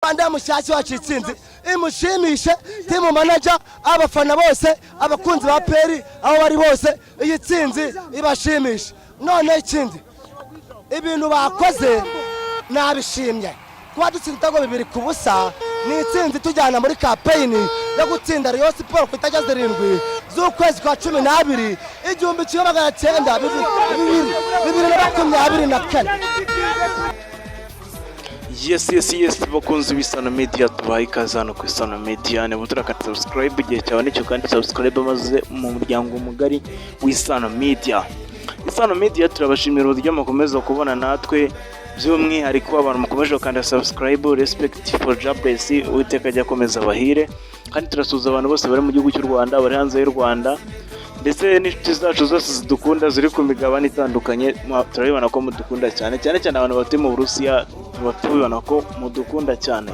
Anda mushyashya wacu itsinzi imushimishe timu manager abafana bose abakunzi ba peri aho bari bose iyi tsinzi ibashimisha. None ikindi ibintu bakoze nabishimye kuba dutsinda ibitego 2-0 ni itsinzi tujyana muri campaign yo gutsinda Rayon Sport ku itariki 7 z'ukwezi kwa 12 1924. Yes bakunzi b'Isano Media tubaye ikaze hano ku Isano Media ne butura ka subscribe igihe cyawe nicyo kandi subscribe maze mu muryango mugari w'Isano Media. Isano Media turabashimira uburyo mukomeza kubona natwe by'umwihariko abantu mukomeje kandi subscribe. Respect for jobless Uwiteka ajya komeza bahire kandi turasuza abantu bose bari mu gihugu cy'u Rwanda bari hanze y'u Rwanda ndetse n'inshuti zacu zose zidukunda ziri ku migabane itandukanye. Turabibona ko mudukunda cyane abantu batuye mu Burusiya batubibona ko mudukunda cyane.